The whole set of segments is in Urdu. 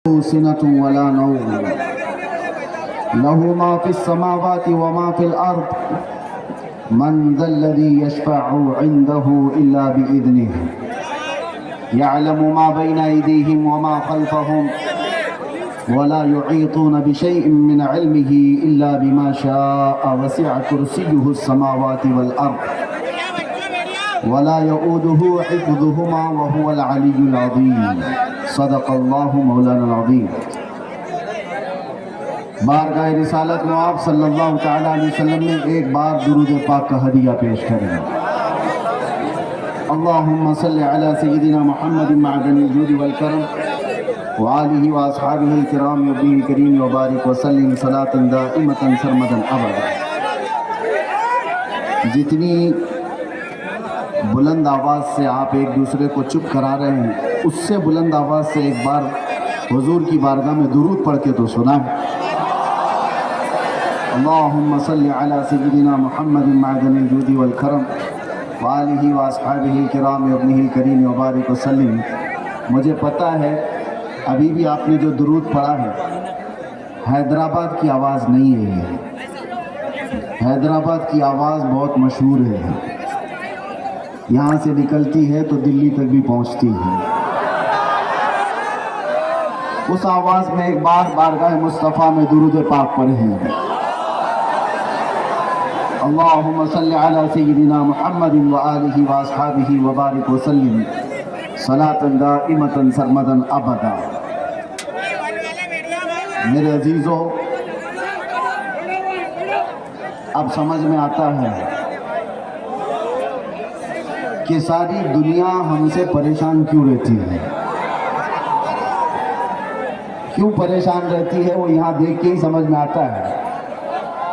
سنة ولا نوم له ما في السماوات وما في الأرض من ذا الذي يشفع عنده إلا بإذنه يعلم ما بين أيديهم وما خلفهم ولا يحيطون بشيء من علمه إلا بما شاء وسع كرسيه السماوات والأرض ولا يؤوده حفظهما وهو العلي العظيم صدق اللہ مولانا العظیم۔ بارگاہ رسالت میں آپ صلی اللہ تعالیٰ علیہ وسلم نے ایک بار درود پاک کا ہدیہ پیش کریں۔ اللہم صلی علی سیدنا محمد معدن الجود والکرم وآلہ واصحابہ الکرام وابنہ الکریم وبارک وسلم صلاۃ دائمۃ سرمدا ابدا۔ جتنی بلند آواز سے آپ ایک دوسرے کو چپ کرا رہے ہیں، اس سے بلند آواز سے ایک بار حضور کی بارگاہ میں درود پڑھ کے تو سنا۔ اللہم صلی علی سیدنا محمد معدن الجود والکرم وآلہ واصحابہ الکرام وابنہ الکریم وبارک وسلم۔ مجھے پتہ ہے ابھی بھی آپ نے جو درود پڑھا ہے حیدرآباد کی آواز نہیں ہے، یہ حیدرآباد کی آواز بہت مشہور ہے، یہاں سے نکلتی ہے تو دلی تک بھی پہنچتی ہے۔ اس آواز میں ایک بار بارگاہ مصطفیٰ میں درود پاک پڑھیں۔ اللہم صلی علی سیدنا محمد وآلہ واصحابہ وبارک وسلم صلاۃ دائمۃ سرمدا ابدا۔ میرے عزیزو، اب سمجھ میں آتا ہے کہ ساری دنیا ہم سے پریشان کیوں رہتی ہے، کیوں پریشان رہتی ہے، وہ یہاں دیکھ کے ہی سمجھ میں آتا ہے۔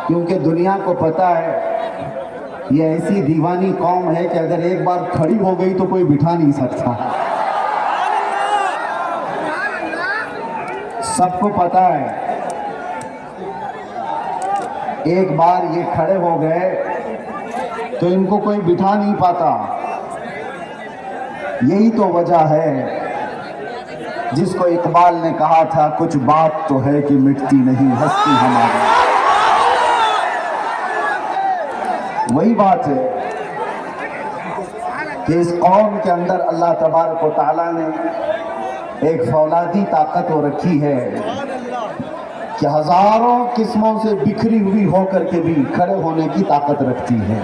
کیونکہ دنیا کو پتہ ہے یہ ایسی دیوانی قوم ہے کہ اگر ایک بار کھڑی ہو گئی تو کوئی بٹھا نہیں سکتا۔ سب کو پتہ ہے ایک بار یہ کھڑے ہو گئے تو ان کو کوئی بٹھا نہیں پاتا۔ یہی تو وجہ ہے جس کو اقبال نے کہا تھا، کچھ بات تو ہے کہ مٹتی نہیں ہستی ہماری۔ وہی بات ہے کہ اس قوم کے اندر اللہ تبارک و تعالیٰ نے ایک فولادی طاقت وہ رکھی ہے کہ ہزاروں قسموں سے بکھری ہوئی ہو کر کے بھی کھڑے ہونے کی طاقت رکھتی ہے۔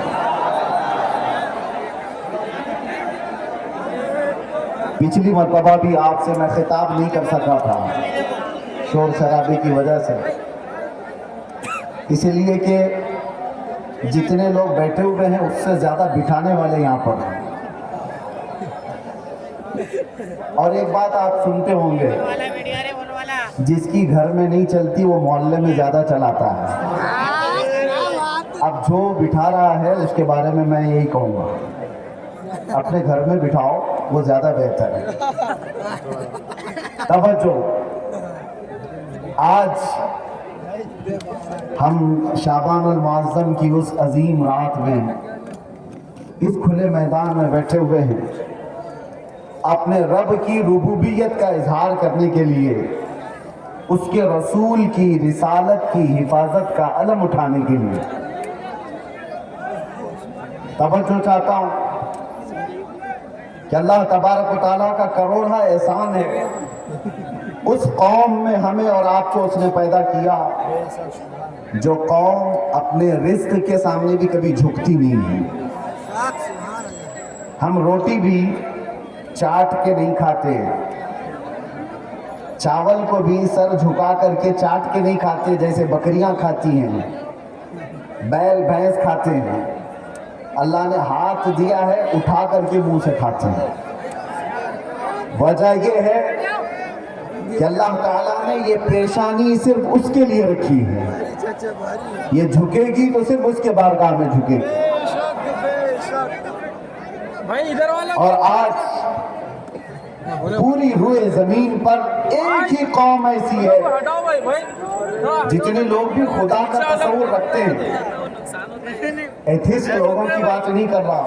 پچھلی مرتبہ بھی آپ سے میں خطاب نہیں کر سکا تھا شور شرابے کی وجہ سے، اس لیے کہ جتنے لوگ بیٹھے ہوئے ہیں اس سے زیادہ بٹھانے والے یہاں پر ہیں۔ اور ایک بات آپ سنتے ہوں گے، جس کی گھر میں نہیں چلتی وہ محلے میں زیادہ چلاتا ہے۔ اب جو بٹھا رہا ہے اس کے بارے میں میں یہی کہوں گا، اپنے گھر میں بٹھاؤ، وہ زیادہ بہتر ہے۔ توجہ، آج ہم شعبان المعظم کی اس عظیم رات میں اس کھلے میدان میں بیٹھے ہوئے ہیں، اپنے رب کی ربوبیت کا اظہار کرنے کے لیے، اس کے رسول کی رسالت کی حفاظت کا علم اٹھانے کے لیے۔ توجہ چاہتا ہوں کہ اللہ تبارک و تعالیٰ کا کروڑا احسان ہے، اس قوم میں ہمیں اور آپ کو اس نے پیدا کیا جو قوم اپنے رزق کے سامنے بھی کبھی جھکتی نہیں ہے۔ ہم روٹی بھی چاٹ کے نہیں کھاتے، چاول کو بھی سر جھکا کر کے چاٹ کے نہیں کھاتے جیسے بکریاں کھاتی ہیں، بیل بھینس کھاتے ہیں۔ اللہ نے ہاتھ دیا ہے، اٹھا کر کے منہ سے کھاتے ہیں۔ وجہ یہ ہے کہ اللہ تعالیٰ نے یہ پیشانی صرف اس کے لیے رکھی ہے، یہ جھکے گی تو صرف اس کے بارگاہ میں جھکے گی۔ اور آج پوری روئے زمین پر ایک ہی قوم ایسی ہے، جتنے لوگ بھی خدا کا تصور رکھتے ہیں، ایتھیسٹ لوگوں کی بات نہیں کر رہا،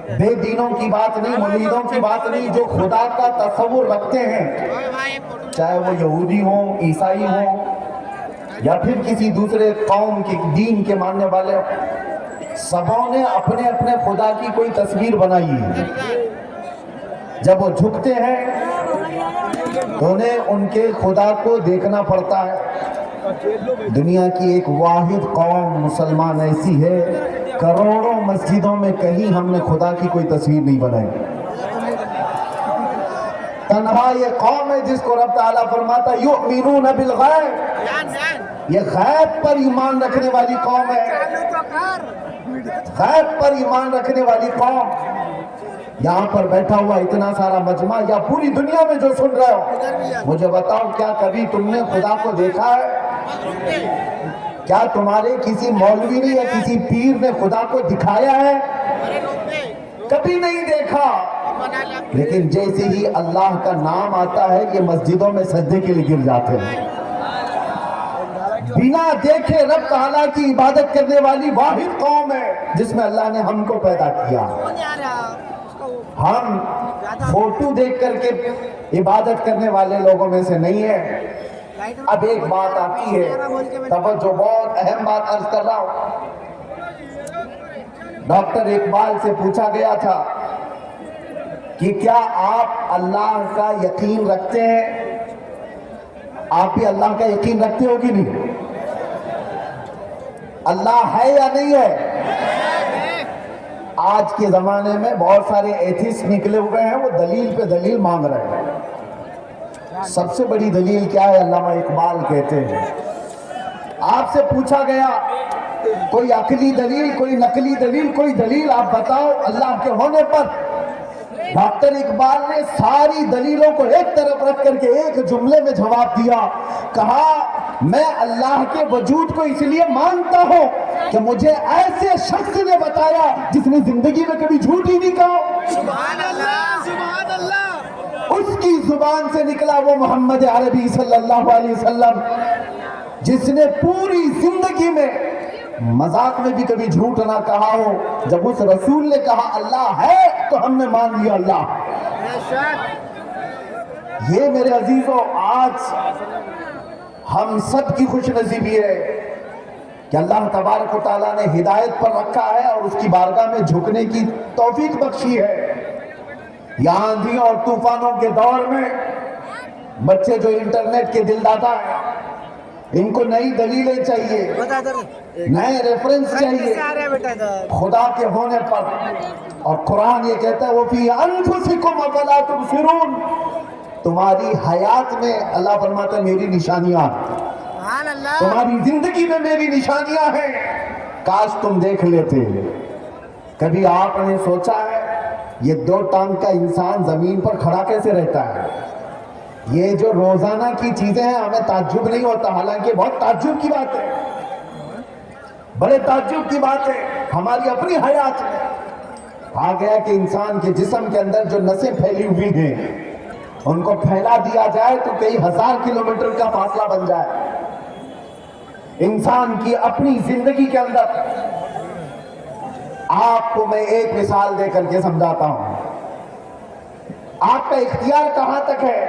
بے دینوں کی بات نہیں، مریدوں کی بات نہیں، جو خدا کا تصور رکھتے ہیں، چاہے وہ یہودی ہوں، عیسائی ہوں، یا پھر کسی دوسرے قوم کے دین کے ماننے والے، سبوں نے اپنے اپنے خدا کی کوئی تصویر بنائی ہے۔ جب وہ جھکتے ہیں تو انہیں ان کے خدا کو دیکھنا پڑتا ہے۔ دنیا کی ایک واحد قوم مسلمان ایسی ہے، کروڑوں مسجدوں میں کہیں ہم نے خدا کی کوئی تصویر نہیں بنائی۔ تنہا یہ قوم ہے جس کو رب تعالیٰ فرماتا یؤمنون بالغیب، یہ غیب پر ایمان رکھنے والی قوم ہے، غیب پر ایمان رکھنے والی قوم۔ یہاں پر بیٹھا ہوا اتنا سارا مجمع یا پوری دنیا میں جو سن رہے ہو، مجھے بتاؤ کیا کبھی تم نے خدا کو دیکھا ہے؟ کیا تمہارے کسی مولوی نے یا کسی پیر نے خدا کو دکھایا ہے؟ کبھی نہیں دیکھا۔ لیکن جیسے ہی اللہ کا نام آتا ہے یہ مسجدوں میں سجدے کے لیے گر جاتے ہیں۔ بنا دیکھے رب تعالیٰ کی عبادت کرنے والی واحد قوم ہے جس میں اللہ نے ہم کو پیدا کیا۔ ہم فوٹو دیکھ کر کے عبادت کرنے والے لوگوں میں سے نہیں ہیں۔ اب ایک بات آتی ہے، توجہ، بہت اہم بات عرض کر رہا ہوں۔ ڈاکٹر اقبال سے پوچھا گیا تھا کہ کیا آپ اللہ کا یقین رکھتے ہیں؟ آپ بھی اللہ کا یقین رکھتے ہو کہ نہیں؟ اللہ ہے یا نہیں ہے؟ آج کے زمانے میں بہت سارے ایتھیسٹ نکلے ہوئے ہیں، وہ دلیل پہ دلیل مانگ رہے ہیں۔ سب سے بڑی دلیل کیا ہے؟ علامہ اقبال کہتے ہیں، آپ سے پوچھا گیا کوئی عقلی دلیل، کوئی نقلی دلیل، کوئی دلیل آپ بتاؤ اللہ کے ہونے پر۔ ڈاکٹر اقبال نے ساری دلیلوں کو ایک طرف رکھ کر کے ایک جملے میں جواب دیا، کہا میں اللہ کے وجود کو اس لیے مانتا ہوں کہ مجھے ایسے شخص نے بتایا جس نے زندگی میں کبھی جھوٹ ہی نہیں کہا۔ سبحان اللہ، سبحان اللہ۔ اس کی زبان سے نکلا وہ محمد عربی صلی اللہ علیہ وسلم جس نے پوری زندگی میں مذاق میں بھی کبھی جھوٹ نہ کہا ہو۔ جب اس رسول نے کہا اللہ ہے تو ہم نے مان لیا اللہ۔ یہ میرے عزیزوں آج ہم سب کی خوش نصیبی ہے کہ اللہ تبارک و تعالیٰ نے ہدایت پر رکھا ہے اور اس کی بارگاہ میں جھکنے کی توفیق بخشی ہے۔ یہاں آندھیوں اور طوفانوں کے دور میں بچے جو انٹرنیٹ کے دل دادا ہیں، ان کو نئی دلیلیں چاہیے، نئے ریفرنس چاہیے خدا کے ہونے پر۔ اور قرآن یہ کہتا ہے وَفِي أَنفُسِكُمْ أَفَلَا تُبْصِرُونَ، تمہاری حیات میں اللہ فرماتا ہے میری نشانیاں، تمہاری زندگی میں میری نشانیاں ہیں، کاش تم دیکھ لیتے۔ کبھی آپ نے سوچا ہے یہ دو ٹانگ کا انسان زمین پر کھڑا کیسے رہتا ہے؟ یہ جو روزانہ کی چیزیں ہیں ہمیں تعجب نہیں ہوتا، حالانکہ بہت تعجب کی بات ہے، بڑے تعجب کی بات ہے۔ ہماری اپنی حیات میں آ گیا کہ انسان کے جسم کے اندر جو نسیں پھیلی ہوئی ہیں ان کو پھیلا دیا جائے تو کئی ہزار کلومیٹر کا فاصلہ بن جائے۔ انسان کی اپنی زندگی کے اندر آپ کو میں ایک مثال دے کر کے سمجھاتا ہوں۔ آپ کا اختیار کہاں تک ہے؟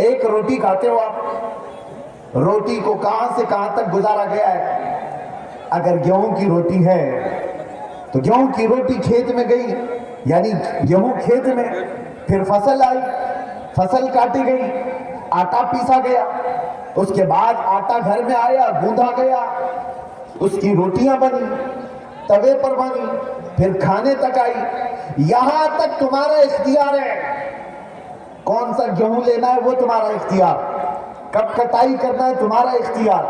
ایک روٹی کھاتے ہو آپ، روٹی کو کہاں سے کہاں تک گزارا گیا ہے؟ اگر گیہوں کی روٹی ہے تو گیہوں کی روٹی کھیت میں گئی، یعنی گیہوں کھیت میں، پھر فصل آئی، فصل کاٹی گئی، آٹا پیسا گیا، اس کے بعد آٹا گھر میں آیا، گوندھا گیا، اس کی روٹیاں بنی، توے پر بنی، پھر کھانے تک آئی۔ یہاں تک تمہارا اختیار ہے، کون سا گیہوں لینا ہے وہ تمہارا اختیار، کب کٹائی کرنا ہے تمہارا اختیار،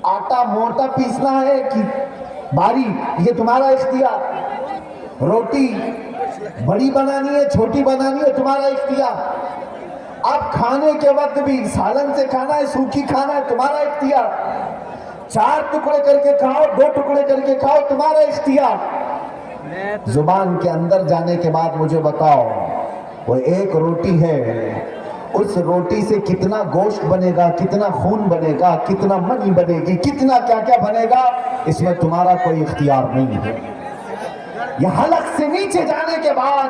آٹا موٹا پیسنا ہے کہ باریک یہ تمہارا اختیار، روٹی بڑی بنانی ہے چھوٹی بنانی ہے تمہارا اختیار، اب کھانے کے وقت بھی سالن سے کھانا ہے سوکھی کھانا ہے تمہارا اختیار، 4 ٹکڑے کر کے کھاؤ 2 ٹکڑے کر کے کھاؤ تمہارا اختیار۔ زبان کے اندر جانے کے بعد مجھے بتاؤ وہ ایک روٹی ہے، اس روٹی سے کتنا گوشت بنے گا، کتنا خون بنے گا، کتنا منی بنے گی، کتنا کیا کیا بنے گا، اس میں تمہارا کوئی اختیار نہیں ہے۔ یہ حلق سے نیچے جانے کے بعد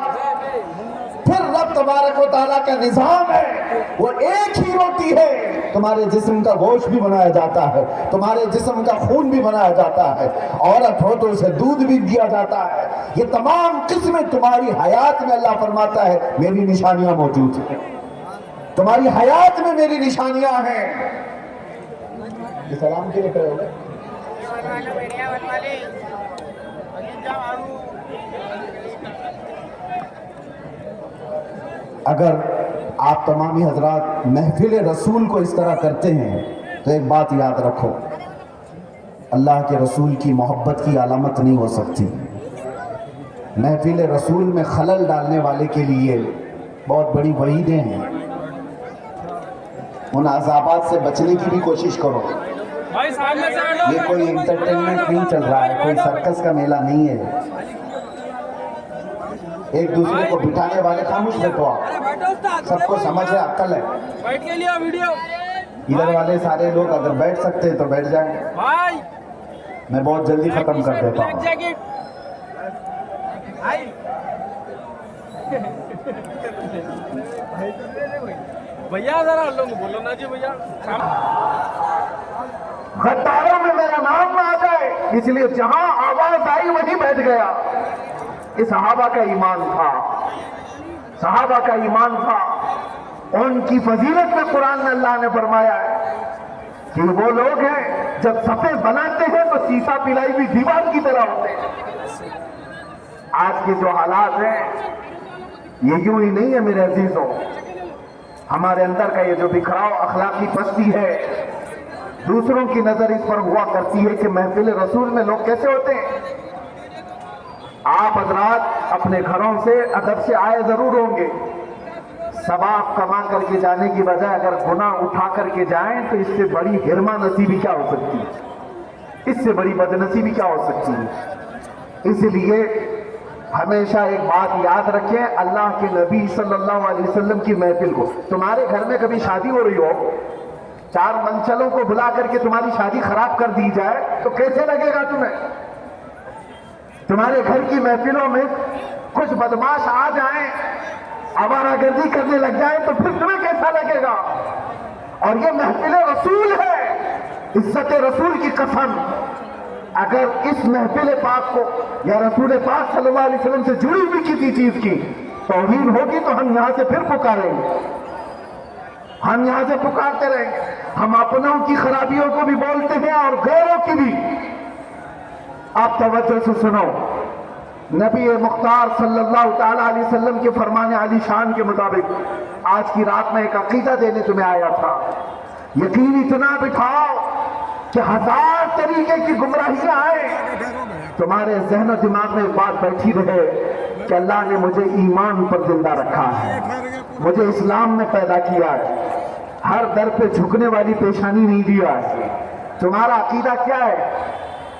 پھر رب تبارک و تعالیٰ کا نظام ہے، وہ ایک ہی روٹی ہے، تمہارے جسم کا گوشت بھی بنایا جاتا ہے، تمہارے جسم کا خون بھی بنایا جاتا ہے، عورت ہو تو اسے دودھ بھی دیا جاتا ہے، یہ تمام قسمیں تمہاری حیات میں اللہ فرماتا ہے میری نشانیاں موجود ہیں، تمہاری حیات میں میری نشانیاں ہیں۔ یہ سلام کے لیے کھڑے ہو گئے؟ اگر آپ تمامی حضرات محفل رسول کو اس طرح کرتے ہیں تو ایک بات یاد رکھو، اللہ کے رسول کی محبت کی علامت نہیں ہو سکتی۔ محفل رسول میں خلل ڈالنے والے کے لیے بہت بڑی وعیدیں ہیں، ان عذابات سے بچنے کی بھی کوشش کرو۔ یہ کوئی انٹرٹینمنٹ نہیں چل رہا ہے، کوئی سرکس کا میلہ نہیں ہے، ایک دوسرے کو بٹھانے والے خاموش بیٹھو، آپ سب کو سمجھ ہے، عقل ہے، ادھر والے سارے لوگ اگر بیٹھ سکتے ہیں تو بیٹھ جائیں، میں بہت جلدی ختم کر دیتا ہوں۔ بھیا ذرا لوگ بولو نا جی بھیا، غداروں میں میرا نام نہ آ جائے، اس لیے جہاں آواز آئی وہیں بیٹھ گیا۔ یہ صحابہ کا ایمان تھا، صحابہ کا ایمان تھا، ان کی فضیلت میں قرآن میں اللہ نے فرمایا ہے کہ وہ لوگ ہیں جب صفیں بناتے ہیں تو سیسا پلائی ہوئی دیوار کی طرح ہوتے ہیں۔ آج کے جو حالات ہیں یہ یوں ہی نہیں ہے میرے عزیزوں، ہمارے اندر کا یہ جو بکھراؤ اخلاقی پستی ہے، دوسروں کی نظر اس پر ہوا کرتی ہے کہ محفل رسول میں لوگ کیسے ہوتے ہیں۔ آپ حضرات اپنے گھروں سے ادب سے آئے ضرور ہوں گے، ثواب کما کر کے جانے کی بجائے اگر گناہ اٹھا کر کے جائیں تو اس سے بڑی ہرما نصیبی کیا ہو سکتی ہے، اس سے بڑی بد نصیبی کیا ہو سکتی ہے۔ اس لیے ہمیشہ ایک بات یاد رکھیں، اللہ کے نبی صلی اللہ علیہ وسلم کی محفل کو، تمہارے گھر میں کبھی شادی ہو رہی ہو، چار منچلوں کو بلا کر کے تمہاری شادی خراب کر دی جائے تو کیسے لگے گا تمہیں؟ تمہارے گھر کی محفلوں میں کچھ بدماش آ جائیں، آوارہ گردی کرنے لگ جائیں تو پھر تمہیں کیسا لگے گا؟ اور یہ محفل رسول ہے، عزت رسول کی قسم، اگر اس محفل پاک کو یا رسول پاک صلی اللہ علیہ وسلم سے جڑی ہوئی کسی چیز کی توہین ہوگی تو ہم یہاں سے پھر پکاریں گے، ہم یہاں سے پکارتے رہیں گے، ہم اپنوں کی خرابیوں کو بھی بولتے ہیں اور غیروں کی بھی۔ آپ توجہ سے سنو، نبی مختار صلی اللہ تعالی علیہ وسلم کے فرمان علی شان کے مطابق آج کی رات میں ایک عقیدہ دینے تمہیں آیا تھا۔ یقین اتنا بٹھاؤ کہ 1000 طریقے کی گمراہیاں آئیں، تمہارے ذہن و دماغ میں ایک بات بیٹھی رہے کہ اللہ نے مجھے ایمان پر زندہ رکھا ہے، مجھے اسلام میں پیدا کیا ہے، ہر در پہ جھکنے والی پیشانی نہیں دیا ہے۔ تمہارا عقیدہ کیا ہے؟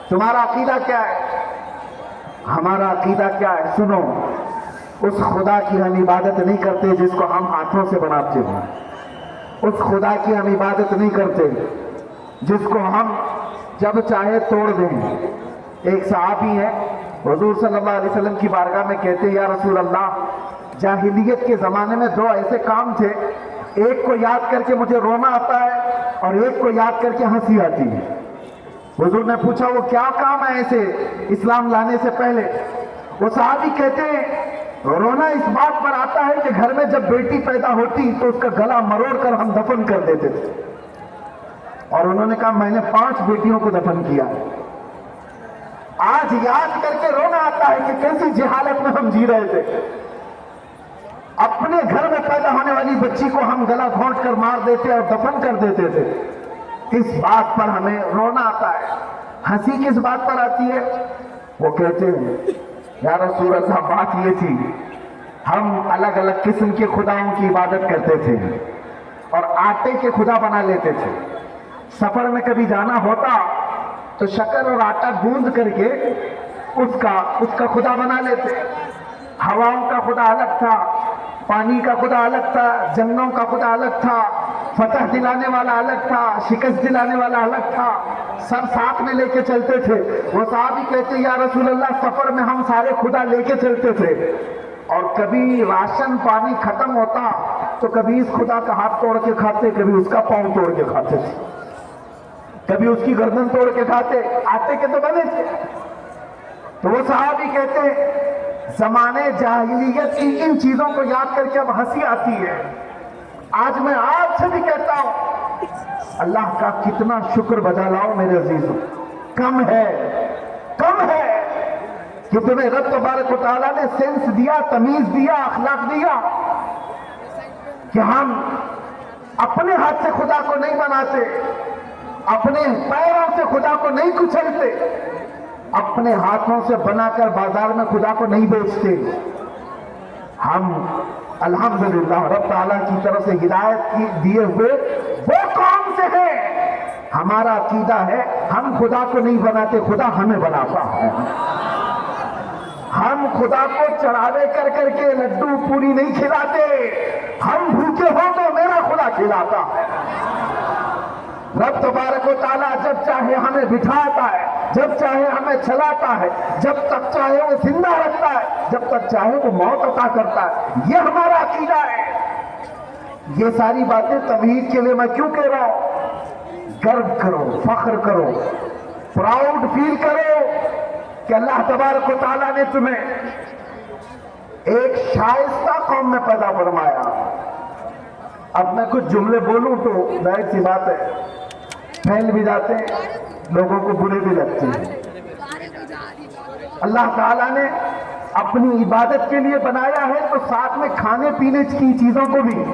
تمہارا عقیدہ کیا ہے؟ ہمارا عقیدہ کیا ہے؟ سنو، اس خدا کی ہم عبادت نہیں کرتے جس کو ہم ہاتھوں سے بناتے ہیں، اس خدا کی ہم عبادت نہیں کرتے جس کو ہم جب چاہے توڑ دیں۔ ایک صحابی ہے، حضور صلی اللہ علیہ وسلم کی بارگاہ میں کہتے ہیں یا رسول اللہ، جاہلیت کے زمانے میں 2 ایسے کام تھے، ایک کو یاد کر کے مجھے رونا آتا ہے اور ایک کو یاد کر کے ہنسی آتی ہے۔ حضور نے پوچھا وہ کیا کام ہے ایسے اسلام لانے سے پہلے؟ وہ صحابی کہتے ہیں رونا اس بات پر آتا ہے کہ گھر میں جب بیٹی پیدا ہوتی تو اس کا گلا مروڑ کر ہم دفن کر دیتے تھے، اور انہوں نے کہا میں نے 5 بیٹیوں کو دفن کیا ہے۔ آج یاد کر کے رونا آتا ہے کہ کیسی جہالت میں ہم جی رہے تھے، اپنے گھر میں پیدا ہونے والی بچی کو ہم گلا گھونٹ کر مار دیتے اور دفن کر دیتے تھے۔ اس بات پر ہمیں رونا آتا ہے۔ ہنسی کس بات پر آتی ہے؟ وہ کہتے ہیں یا رسول اللہ بات یہ تھی ہم الگ الگ قسم کے خداؤں کی عبادت کرتے تھے اور آٹے کے خدا بنا لیتے تھے، سفر میں کبھی جانا ہوتا تو شکر اور آٹا گوندھ کر کے اس کا خدا بنا لیتے۔ ہواؤں کا خدا الگ تھا، پانی کا خدا الگ تھا، جنگلوں کا خدا الگ تھا، فتح دلانے والا الگ تھا، شکست دلانے والا الگ تھا، سب ساتھ میں لے کے چلتے تھے۔ وہ صحابی کہتے یا رسول اللہ سفر میں ہم سارے خدا لے کے چلتے تھے، اور کبھی راشن پانی ختم ہوتا تو کبھی اس خدا کا ہاتھ توڑ کے کھاتے، کبھی اس کا پاؤں توڑ کے کھاتے تھے، کبھی اس کی گردن توڑ کے کھاتے، آٹے کے تو بنے تھے۔ تو وہ صحابی کہتے زمانے جاہلیت کی ان چیزوں کو یاد کر کے اب ہنسی آتی ہے۔ آج میں آپ سے بھی کہتا ہوں اللہ کا کتنا شکر بجا لاؤ میرے عزیزوں، کم ہے کہ تمہیں رب تبارک و تعالیٰ نے سینس دیا، تمیز دیا، اخلاق دیا کہ ہم اپنے ہاتھ سے خدا کو نہیں بناتے، اپنے پیروں سے خدا کو نہیں کچلتے، اپنے ہاتھوں سے بنا کر بازار میں خدا کو نہیں بیچتے۔ ہم الحمدللہ رب تعالیٰ کی طرف سے ہدایت دیے ہوئے وہ قوم سے ہیں۔ ہمارا عقیدہ ہے ہم خدا کو نہیں بناتے، خدا ہمیں بناتا ہے۔ ہم خدا کو چڑھاوے کر کر کے لڈو پوری نہیں کھلاتے، ہم بھوکے ہو تو میرا خدا کھلاتا ہے۔ رب تبارک و تعالیٰ جب چاہے ہمیں بٹھاتا ہے، جب چاہے ہمیں چلاتا ہے، جب تک چاہے وہ زندہ رکھتا ہے، جب تک چاہے وہ موت عطا کرتا ہے۔ یہ ہمارا عقیدہ ہے۔ یہ ساری باتیں تمہید کے لیے میں کیوں کہہ رہا ہوں؟ گرو کرو، فخر کرو، پراؤڈ فیل کرو کہ اللہ تبارک و تعالیٰ نے تمہیں ایک شائستہ قوم میں پیدا فرمایا۔ اب میں کچھ جملے بولوں تو ظاہر سی بات ہے پھیل بھی جاتے ہیں، لوگوں کو برے بھی لگتے ہیں۔ اللہ تعالیٰ نے اپنی عبادت کے لیے بنایا ہے تو ساتھ میں کھانے پینے کی چیزوں کو بھی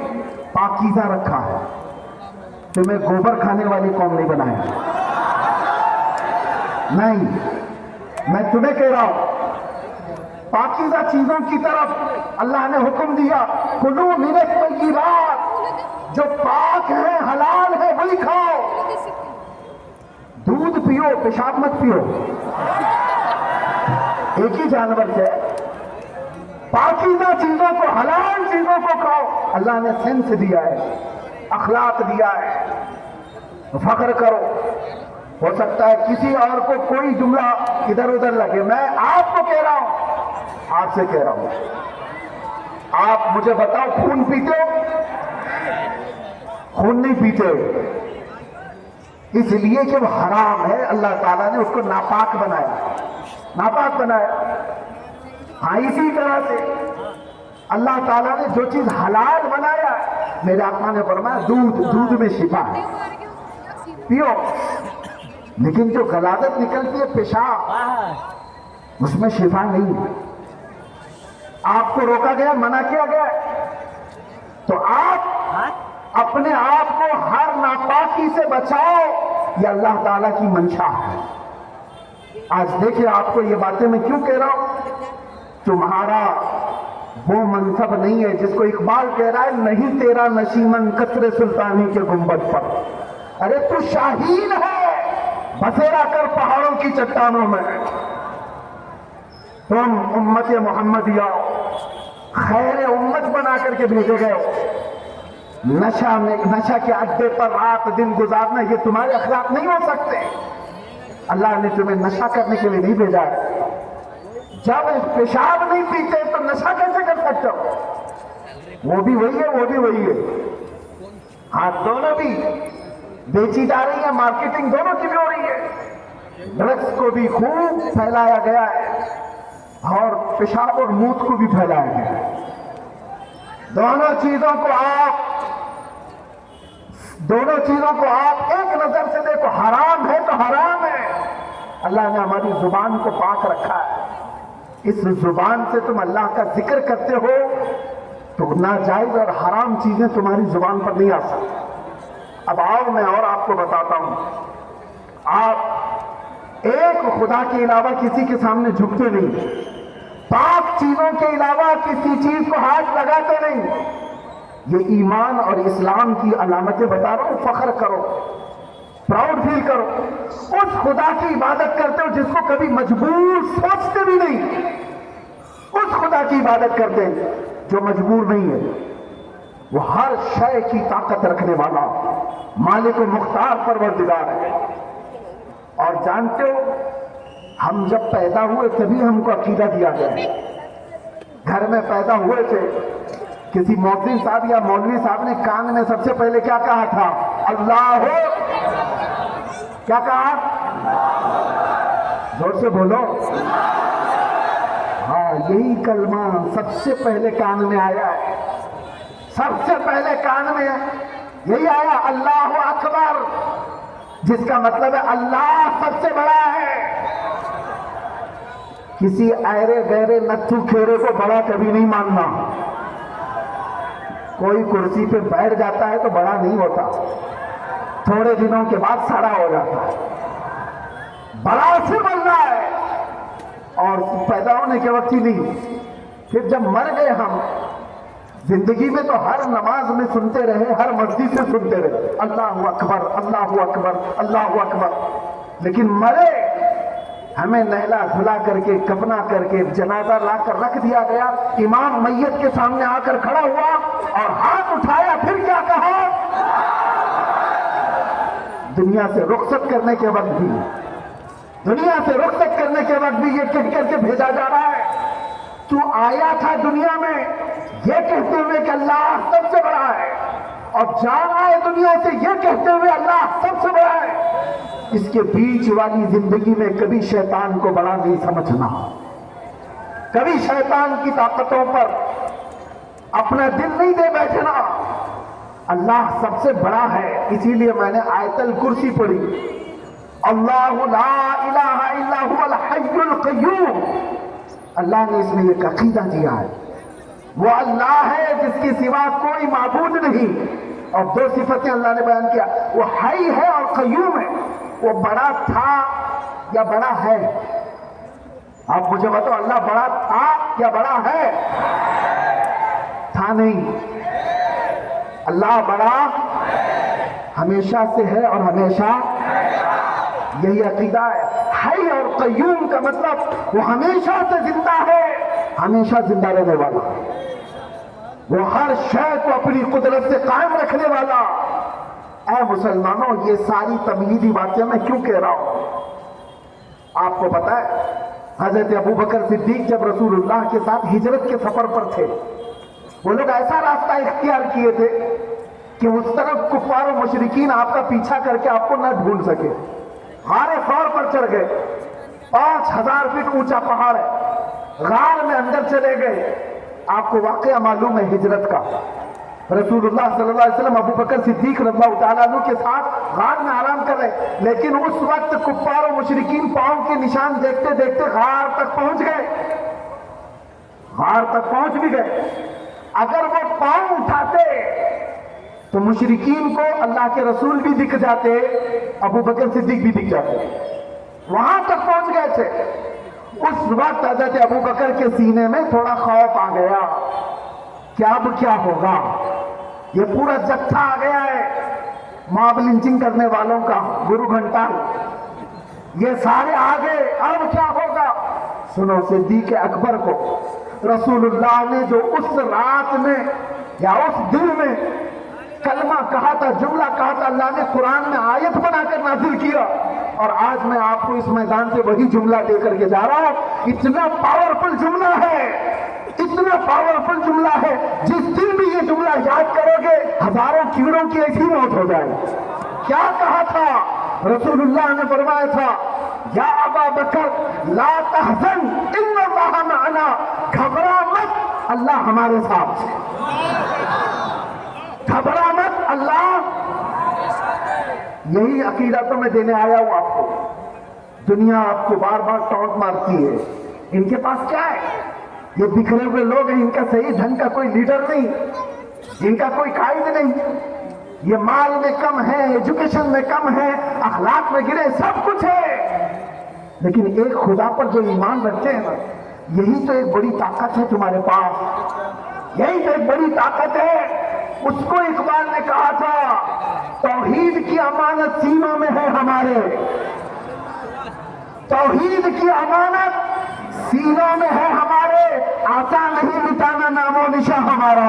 پاکیزہ رکھا ہے۔ تمہیں گوبر کھانے والی قوم نہیں بنایا، نہیں، میں تمہیں کہہ رہا ہوں پاکیزہ چیزوں کی طرف اللہ نے حکم دیا، کلوا من الطیبات، جو پاک ہے حلال ہے وہی کھاؤ۔ دودھ پیو، پیشاب مت پیو، ایک ہی جانور سے۔ پاکیزہ چیزوں کو، حلال چیزوں کو کھاؤ۔ اللہ نے سینس دیا ہے، اخلاق دیا ہے، فخر کرو۔ ہو سکتا ہے کسی اور کو کوئی جملہ ادھر ادھر لگے، میں آپ کو کہہ رہا ہوں، آپ سے کہہ رہا ہوں، آپ مجھے بتاؤ خون پیتے ہو؟ خون نہیں پیتے، اس لیے کہ وہ حرام ہے، اللہ تعالیٰ نے اس کو ناپاک بنایا، ناپاک بنایا۔ ہاں اسی طرح سے اللہ تعالیٰ نے جو چیز حلال بنایا، میرے آقا نے فرمایا دودھ میں شفا ہے، پیو۔ لیکن جو غلاظت نکلتی ہے پیشاب، اس میں شفا نہیں ہے۔ آپ کو روکا گیا، منع کیا گیا، تو آپ اپنے آپ کو ہر ناپاکی سے بچاؤ، یہ اللہ تعالیٰ کی منشا ہے۔ آج دیکھیں آپ کو یہ باتیں میں کیوں کہہ رہا ہوں؟ تمہارا وہ منصب نہیں ہے جس کو اقبال کہہ رہا ہے، نہیں تیرا نشیمن قطر سلطانی کے گنبد پر۔ ارے تو شاہین ہے، بسیرا کر پہاڑوں کی چٹانوں میں۔ تم امت محمدیہ خیر امت بنا کر کے بھیجے گئے ہو۔ نشہ کے اڈے پر رات دن گزارنا یہ تمہارے اخلاق نہیں ہو سکتے۔ اللہ نے تمہیں نشہ کرنے کے لیے نہیں بھیجا ہے۔ جب پیشاب نہیں پیتے تو نشہ کیسے کر سکتے ہو؟ وہ بھی وہی ہے، وہ بھی وہی ہے۔ ہاں دونوں بھی بیچی جا رہی ہیں، مارکیٹنگ دونوں کی بھی ہو رہی ہے۔ ڈرگس کو بھی خوب پھیلایا گیا ہے اور پیشاب اور موت کو بھی پھیلایا گیا ہے۔ دونوں چیزوں کو آپ ایک نظر سے دیکھو، حرام ہے تو حرام ہے۔ اللہ نے ہماری زبان کو پاک رکھا ہے، اس زبان سے تم اللہ کا ذکر کرتے ہو تو ناجائز اور حرام چیزیں تمہاری زبان پر نہیں آ سکتی۔ اب آؤ میں اور آپ کو بتاتا ہوں، آپ ایک خدا کے علاوہ کسی کے سامنے جھکتے نہیں، پاک چیزوں کے علاوہ کسی چیز کو ہاتھ لگاتے نہیں۔ یہ ایمان اور اسلام کی علامتیں بتا رہا ہوں، فخر کرو، پراؤڈ فیل کرو۔ اس خدا کی عبادت کرتے ہو جس کو کبھی مجبور سوچتے بھی نہیں، اس خدا کی عبادت کرتے ہیں جو مجبور نہیں ہے، وہ ہر شے کی طاقت رکھنے والا مالک و مختار پروردگار ہے. اور جانتے ہو ہم جب پیدا ہوئے تبھی ہم کو عقیدہ دیا گیا. گھر میں پیدا ہوئے تھے, کسی مؤذن صاحب یا مولوی صاحب نے کان میں سب سے پہلے کیا کہا تھا؟ اللہ. کیا کہا؟ زور سے بولو. ہاں, یہی کلمہ سب سے پہلے کان میں آیا ہے. سب سے پہلے کان میں یہی آیا, اللہ اکبر, جس کا مطلب ہے اللہ سب سے بڑا ہے. کسی ایرے گہرے نتھو کھیرے کو بڑا کبھی نہیں ماننا. کوئی کرسی پہ بیٹھ جاتا ہے تو بڑا نہیں ہوتا, تھوڑے دنوں کے بعد سڑا ہو جاتا ہے. بڑا صرف اللہ ہے, اور پیدا ہونے کے وقت ہی نہیں, پھر جب مر گئے ہم, زندگی میں تو ہر نماز میں سنتے رہے, ہر مسجد سے سنتے رہے, اللہ اکبر اللہ اکبر اللہ اکبر. لیکن مرے, ہمیں نہلا دھلا کر کے, کفنا کر کے, جنازہ لا کر رکھ دیا گیا. امام میت کے سامنے آ کر کھڑا ہوا اور ہاتھ اٹھایا, پھر کیا کہا؟ دنیا سے رخصت کرنے کے وقت بھی, دنیا سے رخصت کرنے کے وقت بھی یہ کہہ کر کے بھیجا جا رہا ہے, تو آیا تھا دنیا میں یہ کہتے ہوئے کہ اللہ سب سے بڑا ہے, اور جان آئے دنیا سے یہ کہتے ہوئے اللہ سب سے بڑا ہے. اس کے بیچ والی زندگی میں کبھی شیطان کو بڑا نہیں سمجھنا, کبھی شیطان کی طاقتوں پر اپنا دل نہیں دے بیٹھنا. اللہ سب سے بڑا ہے. اسی لیے میں نے آیت الکرسی پڑھی, اللہ لا الہ الا هو الحی القیوم. اللہ نے اس میں ایک عقیدہ دیا ہے, وہ اللہ ہے جس کے سوا کوئی معبود نہیں. اور دو صفتیں اللہ نے بیان کیا, وہ حی ہے اور قیوم ہے. وہ بڑا تھا یا بڑا ہے؟ آپ مجھے بتاؤ, اللہ بڑا تھا یا بڑا ہے؟ تھا نہیں, اللہ بڑا ہمیشہ سے ہے اور ہمیشہ, یہی عقیدہ ہے. حی اور قیوم کا مطلب وہ ہمیشہ سے زندہ ہے, ہمیشہ زندہ رہنے والا, وہ ہر شے کو اپنی قدرت سے قائم رکھنے والا. اے مسلمانوں, یہ ساری تمہیدی باتیں میں کیوں کہہ رہا ہوں؟ آپ کو پتا ہے حضرت ابوبکر صدیق جب رسول اللہ کے ساتھ ہجرت کے سفر پر تھے, وہ لوگ ایسا راستہ اختیار کیے تھے کہ اس طرف کفار و مشرکین آپ کا پیچھا کر کے آپ کو نہ ڈھونڈ سکے. غار خور پر چڑھ گئے, 5000 فٹ اونچا پہاڑ ہے, غار میں اندر چلے گئے. آپ کو واقعہ معلوم ہے ہجرت کا, رسول اللہ صلی اللہ علیہ وسلم ابو بکر صدیق رضی اللہ تعالیٰ عنہ کے ساتھ غار میں آرام کر رہے, لیکن اس وقت کفار و مشرکین پاؤں کے نشان دیکھتے دیکھتے غار تک پہنچ گئے, غار تک پہنچ بھی گئے. اگر وہ پاؤں اٹھاتے تو مشرکین کو اللہ کے رسول بھی دکھ جاتے, ابو بکر صدیق بھی دکھ جاتے. وہاں تک پہنچ گئے تھے. اس وقت حضرت ابو بکر کے سینے میں تھوڑا خوف آ گیا, کیا اب کیا ہوگا؟ یہ پورا جتھا آ گیا ہے ماب لنچنگ کرنے والوں کا, گرو گھنٹا, یہ سارے آگے, اب کیا ہوگا؟ سنو, صدیق اکبر کو رسول اللہ نے جو اس رات میں یا اس دن میں کلمہ کہا تھا, جملہ کہا تھا, اللہ نے قرآن میں آیت بنا کر نازل کیا, اور آج میں آپ کو اس میدان سے وہی جملہ دے کر کے جا رہا ہوں. اتنا پاورفل جملہ ہے, اتنا پاورفل جملہ ہے, جس دن بھی یہ جملہ یاد کرو گے ہزاروں کیڑوں کی ایسی موت ہو جائے. کیا کہا تھا رسول اللہ نے؟ فرمایا تھا, یا ابا بکر لا تحزن ان اللہ معنا, گھبرا مت, اللہ ہمارے ساتھ ہے. گھبرا مت, اللہ. یہی عقیدہ تو میں دینے آیا ہوں آپ کو. دنیا آپ کو بار بار ٹونٹ مارتی ہے, ان کے پاس کیا ہے؟ یہ بکھرے ہوئے لوگ ہیں, ان کا صحیح ڈھنگ کا کوئی لیڈر نہیں, ان کا کوئی قائد نہیں, یہ مال میں کم ہے, ایجوکیشن میں کم ہے, اخلاق میں گرے, سب کچھ ہے, لیکن ایک خدا پر جو ایمان رکھتے ہیں نا, یہی تو ایک بڑی طاقت ہے تمہارے پاس, یہی تو ایک بڑی طاقت ہے. اس کو اقبال نے کہا تھا, توحید کی امانت سینوں میں ہے ہمارے, توحید کی امانت سینوں میں ہے ہمارے, آسان نہیں مٹانا نام و نشان ہمارا.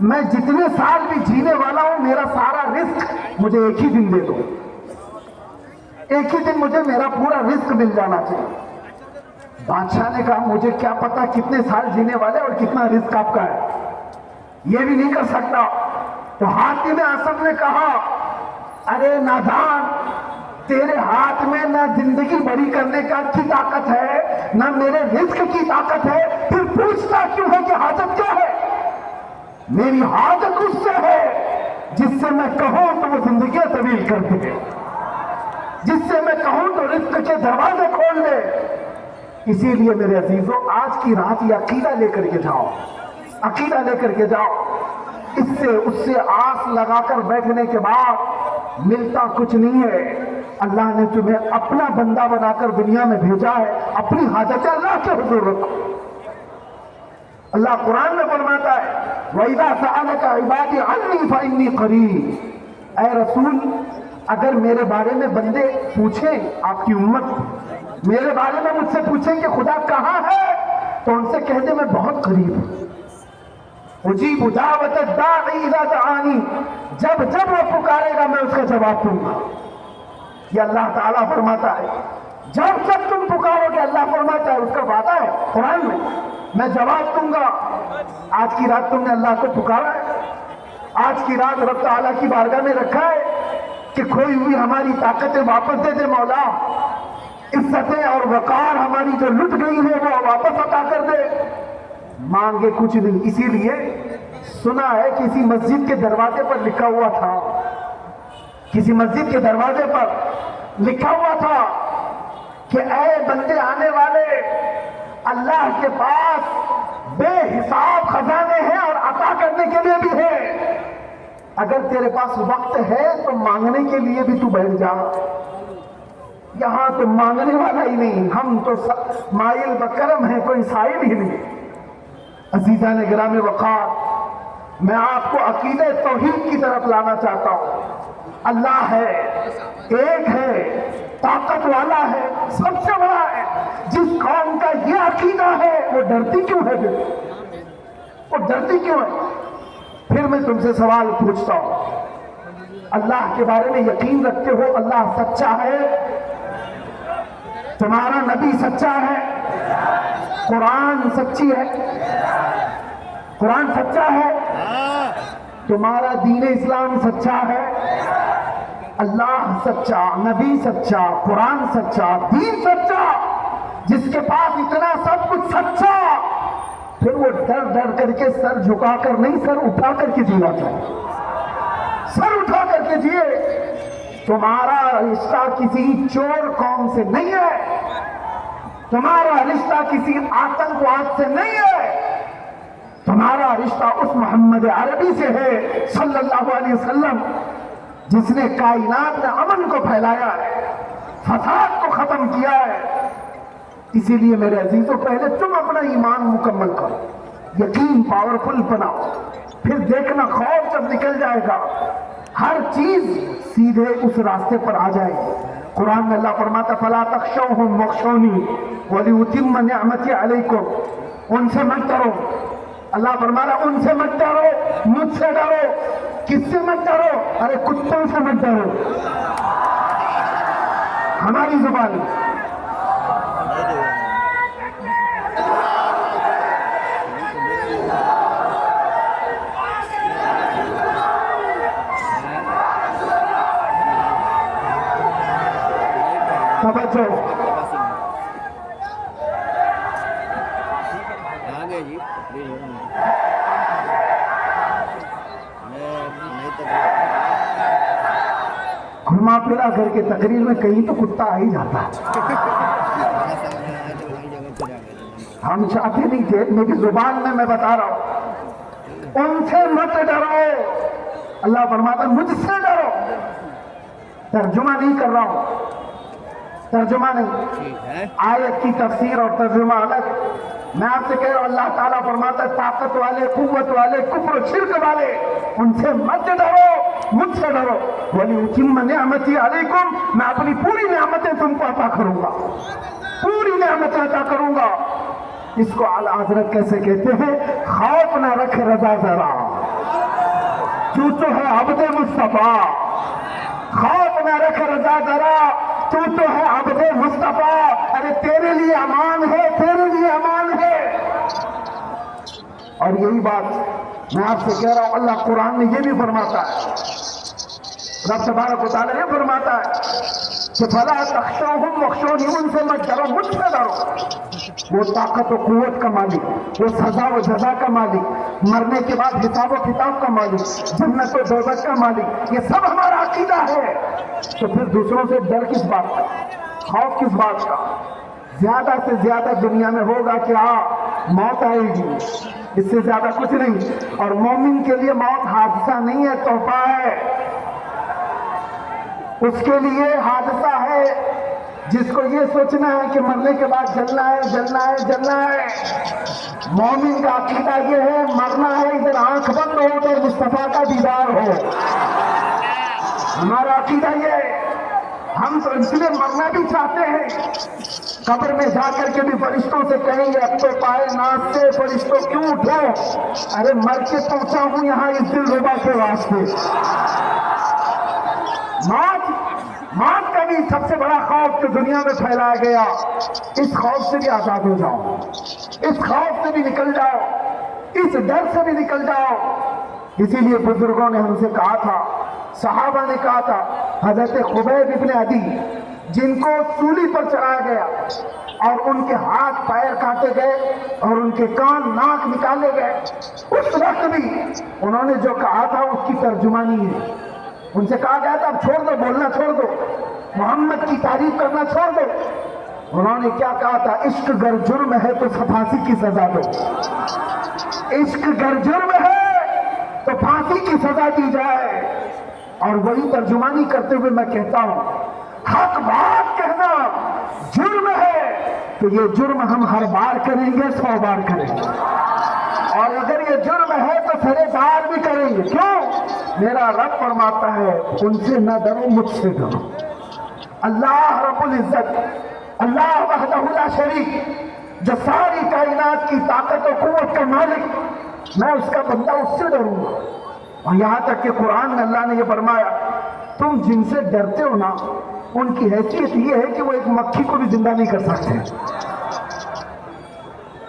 میں جتنے سال بھی جینے والا ہوں میرا سارا رزق مجھے ایک ہی دن دے دو، ایک ہی دن مجھے میرا پورا رزق مل جانا چاہیے۔ بادشاہ نے کہا مجھے کیا پتا کتنے سال جینے والے اور کتنا رزق آپ کا ہے، یہ بھی نہیں کر سکتا۔ تو حاتم اسد نے کہا ارے نادان، تیرے ہاتھ میں نہ زندگی بڑی کرنے کی طاقت ہے نہ میرے رزق کی طاقت ہے، پھر پوچھتا کیوں ہے کہ حاجت کیا ہے؟ میری حاجت اس سے ہے جس سے میں کہوں تو وہ زندگیاں طویل کر دے، جس سے میں کہوں تو رزق کے دروازے کھول دے۔ اسی لیے میرے عزیزوں آج کی رات یہ عقیدہ لے کر کے جاؤ، عقیدہ لے کر کے جاؤ۔ اس سے آس لگا کر بیٹھنے کے بعد ملتا کچھ نہیں ہے۔ اللہ نے تمہیں اپنا بندہ بنا کر دنیا میں بھیجا ہے، اپنی حاجتیں اللہ کے حضور رکھو۔ اللہ قرآن میں فرماتا ہے وَإِذَا سَأَلَكَ عِبَادِي عَنِّي فَإِنِّي قَرِيبٌ، اے رسول اگر میرے بارے میں بندے پوچھیں، آپ کی امت میرے بارے میں مجھ سے پوچھیں کہ خدا کہاں ہے، تو ان سے کہہ دے میں بہت قریب ہوں۔ اجیب دعوت الداعی اذا دعانی، جب جب وہ پکارے گا میں اس کا جواب دوں گا۔ یہ اللہ تعالیٰ فرماتا ہے جب جب تم پکارو گے، اللہ فرماتا ہے اس کا وعدہ ہے قرآن میں جواب دوں گا۔ آج کی رات تم نے اللہ کو پکارا ہے، آج کی رات رب تعالیٰ کی بارگاہ میں رکھا ہے کہ کھوئی ہوئی ہماری طاقتیں واپس دے دے مولا، عزتیں اور وقار ہماری جو لٹ گئی ہے وہ واپس عطا کر دے۔ مانگے کچھ نہیں، اسی لیے سنا ہے کسی مسجد کے دروازے پر لکھا ہوا تھا، کسی مسجد کے دروازے پر لکھا ہوا تھا کہ اے بندے آنے والے، اللہ کے پاس بے حساب خزانے ہیں اور عطا کرنے کے لیے بھی ہے، اگر تیرے پاس وقت ہے تو مانگنے کے لیے بھی تو بیٹھ جا۔ یہاں تو مانگنے والا ہی نہیں، ہم تو مائل بکرم ہیں، کوئی سائل ہی نہیں۔ عزیزان گرام وقار، میں آپ کو عقیدہ توحید کی طرف لانا چاہتا ہوں۔ اللہ ہے، ایک ہے، طاقت والا ہے، سب سے بڑا ہے۔ جس قوم کا یہ عقیدہ ہے وہ ڈرتی کیوں ہے؟ وہ ڈرتی کیوں ہے؟ پھر میں تم سے سوال پوچھتا ہوں، اللہ کے بارے میں یقین رکھتے ہو اللہ سچا ہے؟ تمہارا نبی سچا ہے؟ قرآن سچی ہے؟ قرآن سچا ہے؟ تمہارا دین اسلام سچا ہے؟ اللہ سچا، نبی سچا، قرآن سچا، دین سچا، جس کے پاس اتنا سب کچھ سچا، پھر وہ ڈر ڈر کر کے سر جھکا کر نہیں، سر اٹھا کر کے جینا چاہیے، سر اٹھا کر کے جیے۔ تمہارا رشتہ کسی چور قوم سے نہیں ہے، تمہارا رشتہ کسی آتنکواد سے نہیں ہے، تمہارا رشتہ اس محمد عربی سے ہے صلی اللہ علیہ وسلم، جس نے کائنات میں امن کو پھیلایا ہے، فساد کو ختم کیا ہے۔ اسی لیے میرے عزیزوں پہلے تم اپنا ایمان مکمل کرو، یقین پاورفل بناؤ، پھر دیکھنا خوف جب نکل جائے گا ہر چیز سیدھے اس راستے پر آ جائے گی۔ قرآن میں اللہ فرماتا فلا تخشوہم واخشونی ولأتم نعمتی علیکم، ان سے مت ڈرو، اللہ فرما رہا ان سے مت ڈرو، مجھ سے ڈرو۔ کس سے مت ڈرو؟ ارے کتوں سے مت ڈرو، ہماری زبان توجہ۔ گھما پھرا گھر کے تقریر میں کہیں تو کتا آ ہی جاتا ہے، ہم چاہتے نہیں تھے، میری زبان میں بتا رہا ہوں ان سے مت ڈرو، اللہ فرماتا مجھ سے ڈرو۔ ترجمہ نہیں کر رہا ہوں، ترجمہ نہیں، آیت کی تفسیر اور ترجمہ الگ۔ میں آپ سے کہہ رہا ہوں اللہ تعالیٰ فرماتا ہے طاقت والے، قوت والے، کفر و شرک والے ان سے مت ڈرو، مجھ سے ڈرو۔ وَلِأُتِمَّ نِعْمَتِي عَلَيْكُمْ، میں اپنی پوری نعمتیں تم کو عطا کروں گا، پوری نعمتیں عطا کروں گا۔ اس کو اعلیٰ حضرت کیسے کہتے ہیں؟ خوف نہ رکھ رضا ذرا، تو ہے عبد مصطفیٰ، خوف نہ رکھ رضا ذرا، تو ہے عبد مصطفیٰ، ارے تیرے لیے امان ہے، تیرے لیے امان ہے۔ اور یہی بات میں آپ سے کہہ رہا ہوں، اللہ قرآن میں یہ بھی فرماتا ہے، رب تبارک و تعالیٰ یہ فرماتا ہے کہ فلا تخشوہم واخشونی، ان سے مت ڈرو، مجھ سے ڈرو۔ وہ طاقت و قوت کا مالک، وہ سزا و جزا کا مالک، مرنے کے بعد حساب و کتاب کا مالک، جنت و دوزخ کا مالک، یہ سب ہمارا عقیدہ ہے۔ تو پھر دوسروں سے ڈر کس بات کا، خوف کس بات کا؟ زیادہ سے زیادہ دنیا میں ہوگا کہ موت آئے گی، اس سے زیادہ کچھ نہیں۔ اور مومن کے لیے موت حادثہ نہیں ہے، تحفہ ہے۔ اس کے لیے حادثہ ہے جس کو یہ سوچنا ہے کہ مرنے کے بعد جلنا ہے، جلنا ہے، جلنا ہے۔ مومن کا عقیدہ یہ ہے مرنا ہے، ادھر آنکھ بند ہو ادھر مصطفیٰ کا دیدار ہو۔ ہمارا عقیدہ یہ ہے، ہم تو اس لیے مرنا بھی چاہتے ہیں، قبر میں جا کر کے بھی فرشتوں سے کہیں گے اب تو پائے ناز سے فرشتوں کیوں اٹھو، ارے مر کے پہنچا ہوں یہاں اس دل ربا کے واسطے۔ موت کا بھی سب سے بڑا خوف جو دنیا میں پھیلایا گیا، اس خوف سے بھی آزاد ہو جاؤ، اس خوف سے بھی نکل جاؤ، اس ڈر سے بھی نکل جاؤ۔ اسی لیے بزرگوں نے ہم سے کہا تھا، صحابہ نے کہا تھا، حضرت خبیب ابن عدی جن کو سولی پر چڑھایا گیا اور ان کے ہاتھ پیر کاٹے گئے اور ان کے کان ناک نکالے گئے، اس وقت بھی انہوں نے جو کہا تھا اس کی ترجمانی ہے۔ ان سے کہا گیا تھا اب چھوڑ دو، بولنا چھوڑ دو، محمد کی تعریف کرنا چھوڑ دو۔ انہوں نے کیا کہا تھا؟ عشق گر جرم ہے تو پھانسی کی سزا دو، عشق گر جرم ہے تو پھانسی کی سزا دی جائے۔ اور وہی ترجمانی کرتے ہوئے میں کہتا ہوں، حق بات کہنا جرم ہے تو یہ جرم ہم ہر بار کریں گے، 100 بار کریں گے، اور اگر یہ جرم ہے تو سرے دار بھی کریں گے۔ کیوں؟ میرا رب فرماتا ہے ان سے نہ ڈرو، مجھ سے ڈرو۔ اللہ رب العزت، اللہ وحدہ لا شریک، جو ساری کائنات کی طاقت و قوت کا مالک، میں اس کا بندہ، اس سے ڈروں گا۔ اور یہاں تک کہ قرآن میں اللہ نے یہ فرمایا تم جن سے ڈرتے ہو نا ان کی حیثیت یہ ہے کہ وہ ایک مکھی کو بھی زندہ نہیں کر سکتے۔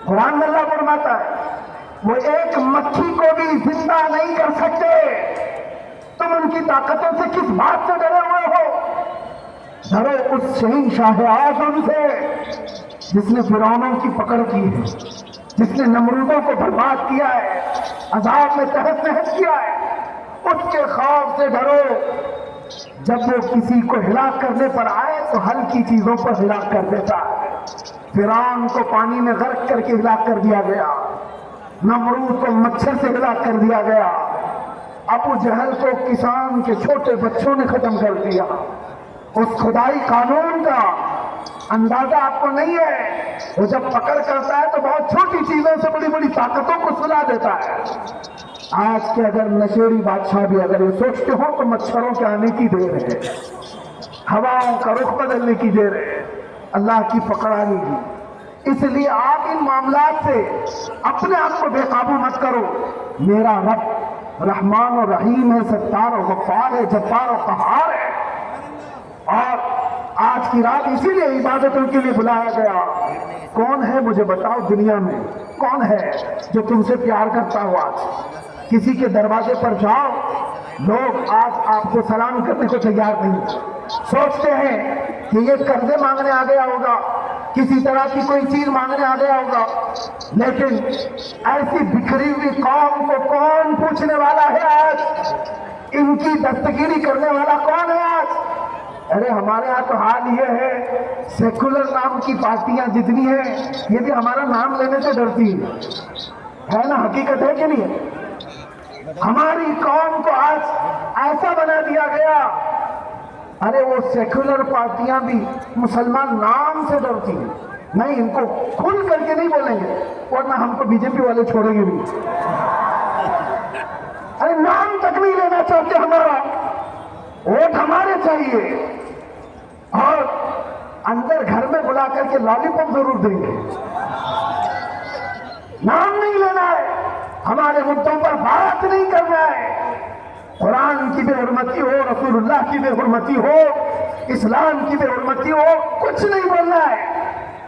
قرآن میں اللہ فرماتا ہے وہ ایک مکھی کو بھی زندہ نہیں کر سکتے۔ تم ان کی طاقتوں سے کس بات سے ڈرے ہوئے ہو؟ ڈرو اس شہنشاہ اعظم سے جس نے فرعونوں کی پکڑ کی ہے، جس نے نمرودوں کو برباد کیا ہے، عذاب میں تحس نحس کیا ہے۔ اس کے خوف سے ڈرو۔ جب وہ کسی کو ہلاک کرنے پر آئے تو ہلکی چیزوں پر ہلاک کر دیتا ہے۔ فرعون کو پانی میں غرق کر کے ہلاک کر دیا گیا، نمرود کو مچھر سے ہلاک کر دیا گیا، ابو جہل کو کسان کے چھوٹے بچوں نے ختم کر دیا۔ اس خدائی قانون کا اندازہ آپ کو نہیں ہے، وہ جب پکڑ کرتا ہے تو بہت چھوٹی چیزوں سے بڑی بڑی طاقتوں کو سلا دیتا ہے۔ آج کے اگر نشیڑی بادشاہ بھی اگر یہ سوچتے ہو تو مچھروں کے آنے کی دیر ہے، ہواؤں کا رخ بدلنے کی دیر ہے، اللہ کی پکڑ آنے کی۔ اس لیے آپ ان معاملات سے اپنے آپ کو بے قابو مت کرو۔ میرا رب رحمان و رحیم ہے، ستار و غفار ہے، جبار و قہار ہے۔ اور آج کی رات اسی لیے عبادتوں کے لیے بلایا گیا۔ کون ہے مجھے بتاؤ دنیا میں کون ہے جو تم سے پیار کرتا ہو؟ آج کسی کے دروازے پر جاؤ، لوگ آج آپ کو سلام کرنے کو تیار نہیں، سوچتے ہیں کہ یہ قرضے مانگنے آ گیا ہوگا، کسی طرح کی کوئی چیز مانگنے آ گیا ہوگا۔ لیکن ایسی بکھری ہوئی قوم کو کون پوچھنے والا ہے آج؟ ان کی دستگیری کرنے والا کون ہے آج؟ ارے ہمارے ہاں تو حال یہ ہے، سیکولر نام کی پارٹیاں جتنی ہیں یہ بھی ہمارا نام لینے سے ڈرتی ہے نا؟ حقیقت ہے کہ نہیں ہے؟ ہماری قوم کو آج ایسا بنا دیا گیا، ارے وہ سیکولر پارٹیاں بھی مسلمان نام سے ڈرتی ہیں۔ نہیں، ان کو کھل کر کے نہیں بولیں گے ورنہ ہم کو بی جے پی والے چھوڑیں گے بھی۔ ارے نام تک نہیں لینا چاہتے، ہمارا ووٹ ہمارے چاہیے، اور اندر گھر میں بلا کر کے لالی پاپ ضرور دیں گے۔ نام نہیں لینا ہے، ہمارے مدعوں پر بات نہیں کرنا ہے۔ قرآن کی بے حرمتی ہو، رسول اللہ کی بے حرمتی ہو، اسلام کی بے حرمتی ہو، کچھ نہیں بولنا ہے،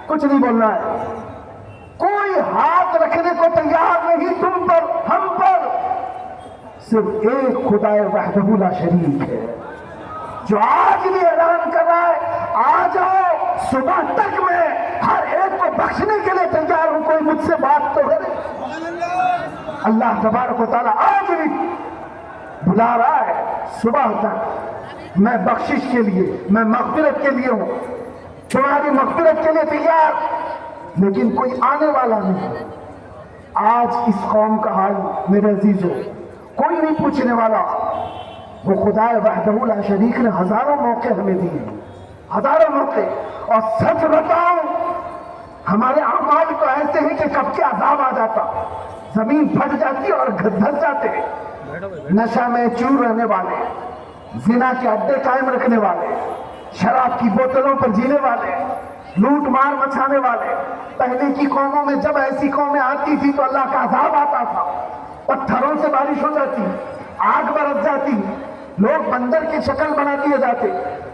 کچھ نہیں بولنا ہے. کوئی ہاتھ رکھنے کو تیار نہیں تم پر، ہم پر. صرف ایک خدا وحدہ لا شریک ہے جو آج بھی اعلان کر رہا ہے آ جاؤ صبح تک میں ہر ایک کو بخشنے کے لیے تیار ہوں، کوئی مجھ سے بات تو کرے. اللہ تبارک و تعالیٰ آج بھی بلا رہا ہے صبح تک، میں بخشش کے لیے، میں مغفرت کے لیے ہوں، تمہاری مغفرت کے لیے تیار. لیکن کوئی آنے والا نہیں. آج اس قوم کا حال میرے عزیزو کوئی نہیں پوچھنے والا. وہ خدا وحدہ لا شریک نے ہزاروں موقع ہمیں دیے، ہزاروں موقع. اور سچ بتاؤں ہمارے اعمال تو ایسے ہیں کہ کب کے عذاب آ جاتا، زمین پھٹ جاتی اور دھس جاتے. نشہ میں چور رہنے والے، زنا کے اڈے قائم رکھنے والے، شراب کی بوتلوں پر جینے والے، لوٹ مار مچانے والے. پہلے کی قوموں میں جب ایسی قومیں آتی تھی تو اللہ کا عذاب آتا تھا، پتھروں سے بارش ہو جاتی، آگ برس جاتی، لوگ بندر کی شکل بنا دیے جاتے،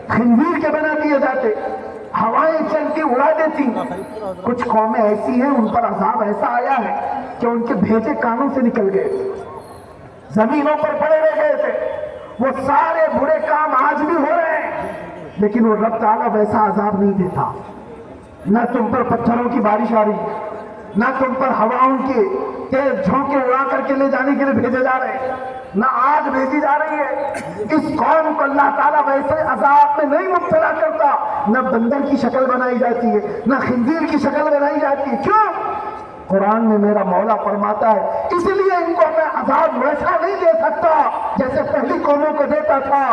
خنزیر کے بنا دیے جاتے، ہوائیں چلتی اڑا دیتی. کچھ قومیں ایسی ہیں ان پر عذاب ایسا آیا ہے کہ ان کے بھیجے کانوں سے نکل گئے، زمینوں پر پڑے رہ گئے تھے. وہ سارے برے کام آج بھی ہو رہے ہیں، لیکن وہ رب تعالیٰ ویسا عذاب نہیں دیتا. نہ تم پر پتھروں کی بارش آ رہی، نہ تم پر ہواؤں کے تیز جھونکے اڑا کر کے لے جانے کے لیے بھیجے جا رہے ہیں، نہ آگ بھیجی جا رہی ہے. اس قوم کو اللہ تعالیٰ ویسے عذاب میں نہیں مبتلا کرتا. نہ بندر کی شکل بنائی جاتی ہے، نہ خنزیر کی شکل بنائی جاتی ہے. کیوں؟ قرآن میں میرا مولا فرماتا ہے اس لیے ان کو میں عذاب ویسا نہیں دے سکتا جیسے پہلی قوموں کو دیتا تھا.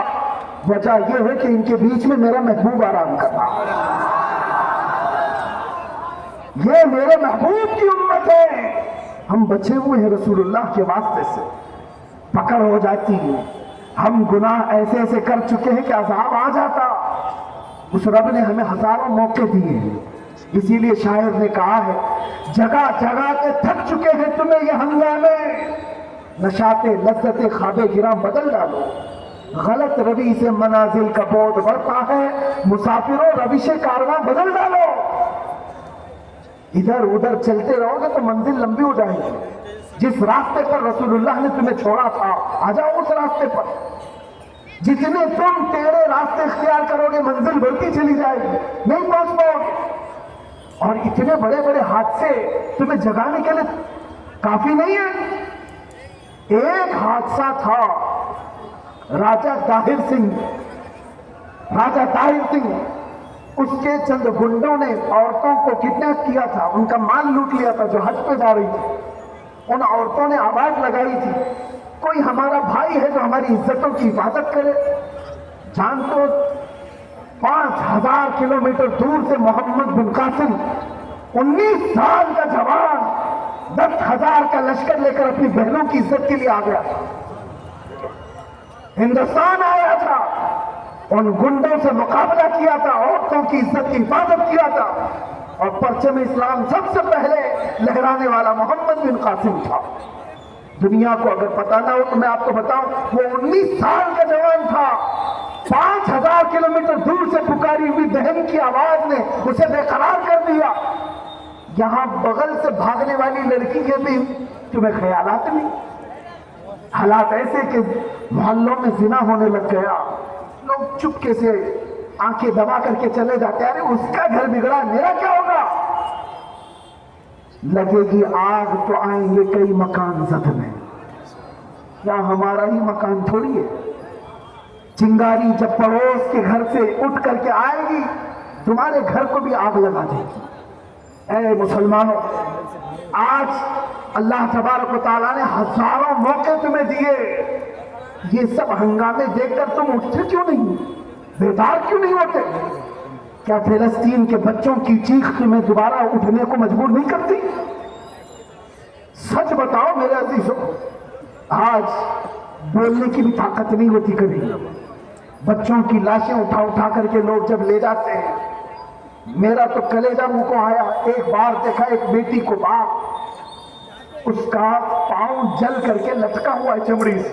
وجہ یہ ہے کہ ان کے بیچ میں میرا محبوب آرام کرتا، یہ میرے محبوب کی امت ہے. ہم بچے ہوئے ہیں رسول اللہ کے واسطے سے، پکڑ ہو جاتی ہے، ہم گناہ ایسے ایسے کر چکے ہیں کہ عذاب آ جاتا. اس رب نے ہمیں ہزاروں موقع دیے ہیں. اسی لیے شاعر نے کہا ہے جگہ جگہ کے تھک چکے ہیں تمہیں یہ ہنگامے، نشاط لذت خواب گراں بدل ڈالو. غلط روی سے منازل کا بودھ بڑھتا ہے، مسافروں روش کارواں بدل ڈالو. ادھر ادھر چلتے رہو گے تو منزل لمبی ہو جائے گی. جس راستے پر رسول اللہ نے تمہیں چھوڑا تھا آ جاؤ اس راستے پر. جتنے تم ٹیڑے راستے اختیار کرو گے منزل بڑھتی چلی جائے گی، نہیں پہنچ پاؤ گے. اور اتنے بڑے بڑے حادثے تمہیں جگانے کے لیے کافی نہیں ہے. ایک حادثہ تھا راجہ طاہر سنگھ، اس کے چند گنڈوں نے عورتوں کو کڈنیپ کیا تھا، ان کا مال لوٹ لیا تھا جو حج پہ جا رہی تھی. ان عورتوں نے آواز لگائی تھی کوئی ہمارا بھائی ہے جو ہماری عزتوں کی حفاظت کرے. جان تو 5000 کلومیٹر دور سے محمد بن قاسم 19 سال کا جوان 10,000 کا لشکر لے کر اپنی بہنوں کی عزت کے لیے آ گیا تھا، ہندوستان آیا تھا، ان گنڈوں سے مقابلہ کیا تھا، عورتوں کی عزت کی حفاظت کیا تھا. اور پرچم اسلام سب سے پہلے لہرانے والا محمد بن قاسم تھا. دنیا کو اگر پتہ نہ ہو تو میں آپ کو بتاؤں وہ 19 سال کا جوان تھا. 5000 کلومیٹر دور سے پکاری ہوئی بہن کی آواز نے اسے بے قرار کر دیا. یہاں بغل سے بھاگنے والی لڑکی کے بھی تمہیں خیالات نہیں. حالات ایسے کہ محلوں میں زنا ہونے لگ گیا، لوگ چپکے سے آنکھیں دبا کر کے چلے جاتے، ارے اس کا گھر بگڑا میرا کیا ہوگا. لگے گی آگ تو آئیں گے کئی مکان زد میں، کیا ہمارا ہی مکان تھوڑی ہے. چنگاری جب پڑوس کے گھر سے اٹھ کر کے آئے گی تمہارے گھر کو بھی آگ لگا دے گی. اے مسلمانوں، آج اللہ تبارک و تعالیٰ نے ہزاروں موقع تمہیں دیے، یہ سب ہنگامے دیکھ کر تم اٹھتے کیوں نہیں، بیدار کیوں نہیں ہوتے؟ کیا فلسطین کے بچوں کی چیخ تمہیں دوبارہ اٹھنے کو مجبور نہیں کرتی؟ سچ بتاؤ میرے عزیزوں، آج بولنے کی بھی طاقت نہیں ہوتی. کبھی بچوں کی لاشیں اٹھا اٹھا کر کے لوگ جب لے جاتے ہیں، میرا تو کلیجہ منہ کو آیا. ایک بار دیکھا ایک بیٹی کو باپ، اس کا پاؤں جل کر کے لٹکا ہوا ہے چمڑی سے،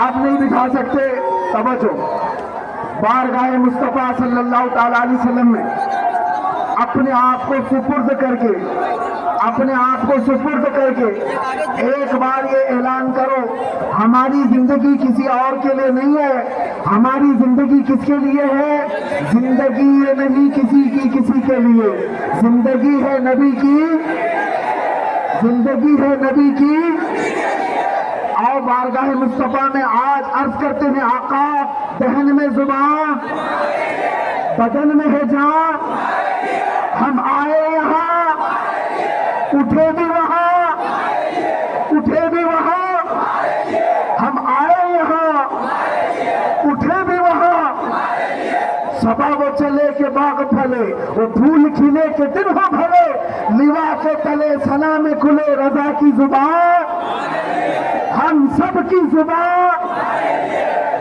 آپ نہیں بٹھا سکتے، توجہ، بارگاہ مصطفیٰ صلی اللہ تعالی علیہ وسلم میں اپنے آپ کو سپرد کر کے، اپنے آپ کو سپرد کر کے ایک بار یہ اعلان کرو، ہماری زندگی کسی اور کے لیے نہیں ہے، ہماری زندگی کس کے لیے ہے؟ زندگی یہ نہیں کسی کی کسی کے لیے، زندگی ہے نبی کی، زندگی ہے نبی کی۔ اور بارگاہ مصطفیٰ میں آج عرض کرتے ہیں، آقا دہن میں زبان، بدن میں ہے جان، ہم آئے یہاں، اٹھے بھی وہاں، اٹھے بھی وہاں، ہم آئے یہاں، اٹھے بھی وہاں، صبا وہ چلے کہ باغ پھلے، وہ پھول کھلے کہ دن ہو بھلے، لیوا کے تلے سلام کھلے رضا کی زبان، ہم سب کی زبان،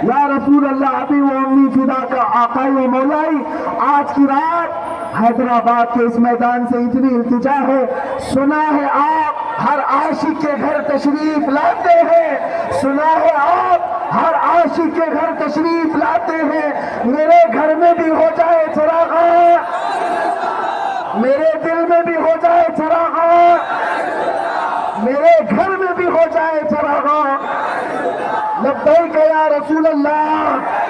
یا رسول اللہ ابھی وہ امی فدا کا آقائی و مولائی۔ آج کی رات حیدرآباد کے اس میدان سے اتنی التجا ہے، سنا ہے آپ ہر عاشق کے گھر تشریف لاتے ہیں، سنا ہے آپ ہر عاشق کے گھر تشریف لاتے ہیں، میرے گھر میں بھی ہو جائے چراغاں، میرے دل میں بھی ہو جائے چراغاں، میرے گھر میں بھی ہو جائے چراغاں، لبیک یا رسول اللہ۔